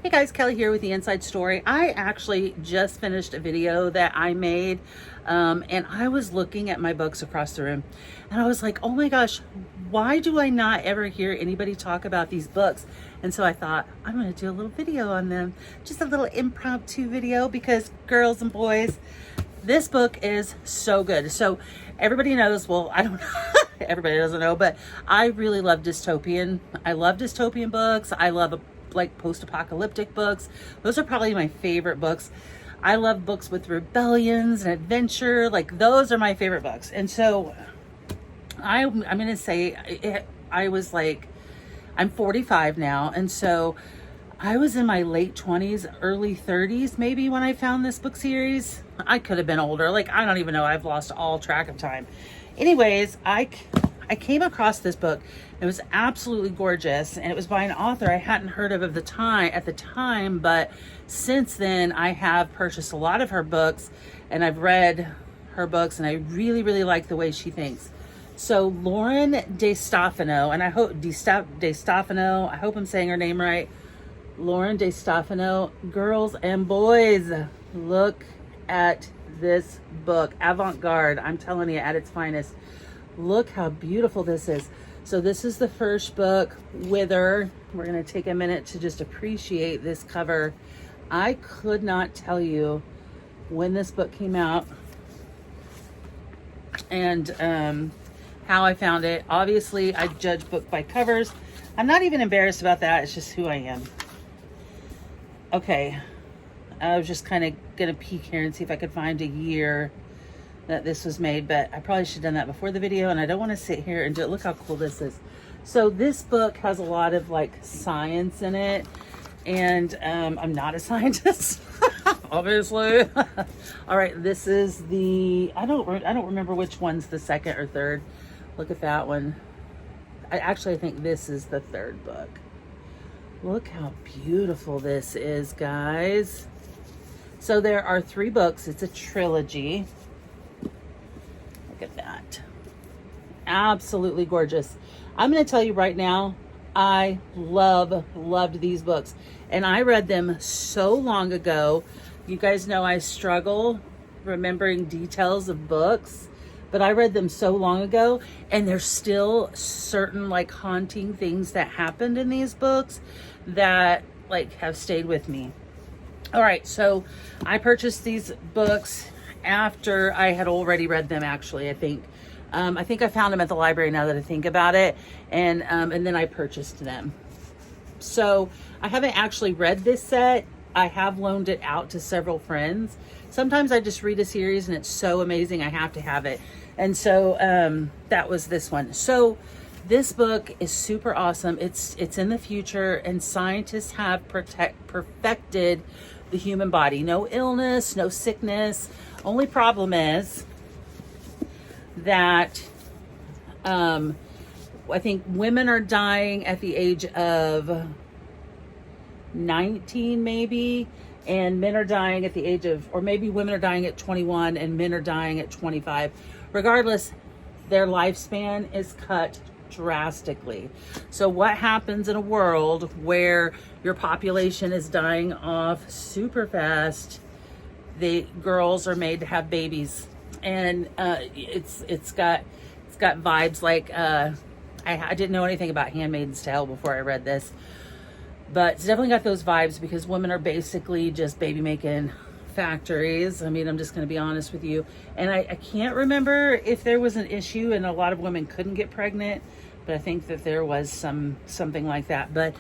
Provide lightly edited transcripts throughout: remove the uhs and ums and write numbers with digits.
Hey guys, Kelly here with the Inside Story. I actually just finished a video that I made and I was looking at my books across the room and I was like, oh my gosh, why do I not ever hear anybody talk about these books? And so I thought, I'm going to do a little video on them, just a little impromptu video, because girls and boys, this book is so good. So everybody knows, well, I don't know, everybody doesn't know, but I really love dystopian. I love dystopian books. I love like post-apocalyptic books. Those are probably my favorite books. I love books with rebellions and adventure. Like, those are my favorite books. And so I'm going to say I was like, I'm 45 now. And so I was in my late 20s, early 30s, maybe, when I found this book series. I could have been older. Like, I don't even know. I've lost all track of time. Anyways, I came across this book. It was absolutely gorgeous, and it was by an author I hadn't heard of at the time, but since then I have purchased a lot of her books, and I've read her books, and I really, really like the way she thinks. So Lauren DeStefano, and I hope DeStefano, I hope I'm saying her name right. Lauren DeStefano. Girls and boys, look at this book. Avant-garde, I'm telling you, at its finest. Look how beautiful this is. So this is the first book, Wither. We're going to take a minute to just appreciate this cover. I could not tell you when this book came out and how I found it. Obviously, I judge book by covers. I'm not even embarrassed about that. It's just who I am. Okay. I was just kind of going to peek here and see if I could find a year that this was made, but I probably should have done that before the video, and I don't want to sit here and do it. Look how cool this is. So this book has a lot of like science in it, and I'm not a scientist, obviously. All right, this is the, I don't remember which one's the second or third. Look at that one. I think this is the third book. Look how beautiful this is, guys. So there are 3 books. It's a trilogy. Look at that. Absolutely gorgeous. I'm going to tell you right now, I loved these books. And I read them so long ago. You guys know I struggle remembering details of books, but I read them so long ago, and there's still certain like haunting things that happened in these books that like have stayed with me. All right, so I purchased these books after I had already read them, actually. I think I found them at the library, now that I think about it, and then I purchased them. So I haven't actually read this set. I have loaned it out to several friends. Sometimes I just read a series and it's so amazing I have to have it. And so that was this one. So this book is super awesome. It's in the future, and scientists have perfected the human body. No illness, no sickness. Only problem is that I think women are dying at the age of 19 maybe, and men are dying at the age of, or maybe women are dying at 21 and men are dying at 25. Regardless, their lifespan is cut drastically. So what happens in a world where your population is dying off super fast? The girls are made to have babies, and it's got vibes like I didn't know anything about Handmaid's Tale before I read this, but it's definitely got those vibes, because women are basically just baby making factories. I mean, I'm just going to be honest with you. And I can't remember if there was an issue and a lot of women couldn't get pregnant, but I think that there was something like that. But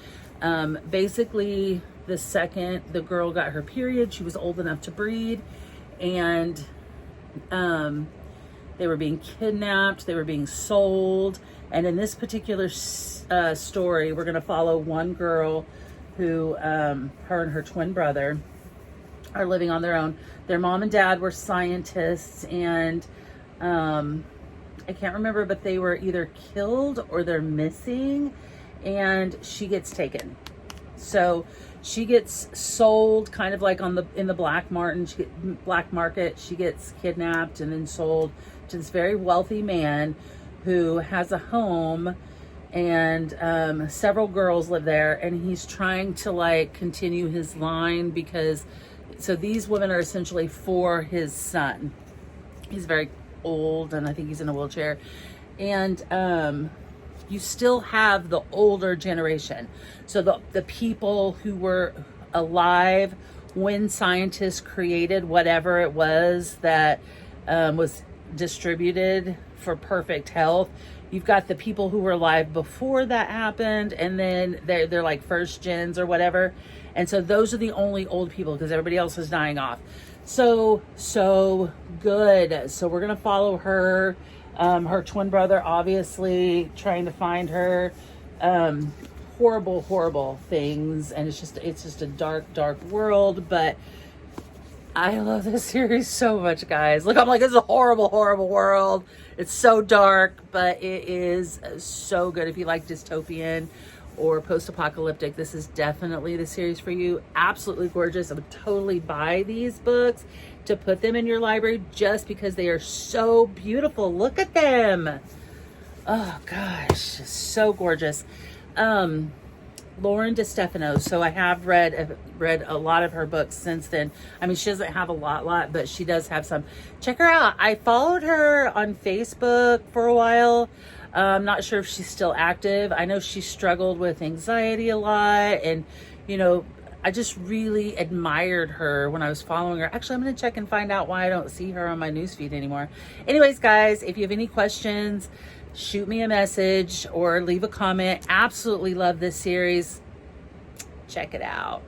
basically, the second the girl got her period, she was old enough to breed, and they were being kidnapped, they were being sold. And in this particular story, we're going to follow one girl who, her and her twin brother are living on their own. Their mom and dad were scientists, and I can't remember, but they were either killed or they're missing, and she gets taken. So she gets sold kind of like in the black market. She gets kidnapped and then sold to this very wealthy man who has a home and several girls live there, and he's trying to like continue his line because so these women are essentially for his son. He's very old, and I think he's in a wheelchair, and you still have the older generation, so the people who were alive when scientists created whatever it was that was distributed for perfect health. You've got the people who were alive before that happened, and then they're like first gens or whatever. And so those are the only old people because everybody else is dying off. So good. So we're going to follow her, her twin brother, obviously trying to find her, horrible things. And it's just a dark world, but I love this series so much, guys. Look, I'm like, it's a horrible world. It's so dark, but it is so good. If you like dystopian or post-apocalyptic, this is definitely the series for you. Absolutely gorgeous. I would totally buy these books to put them in your library just because they are so beautiful. Look at them. Oh gosh, so gorgeous. Lauren DeStefano. So I have read a lot of her books since then. I mean, she doesn't have a lot, but she does have some. Check her out. I followed her on Facebook for a while. I'm not sure if she's still active. I know she struggled with anxiety a lot, and you know, I just really admired her when I was following her. Actually, I'm going to check and find out why I don't see her on my newsfeed anymore. Anyways, guys, if you have any questions, shoot me a message or leave a comment. Absolutely love this series. Check it out.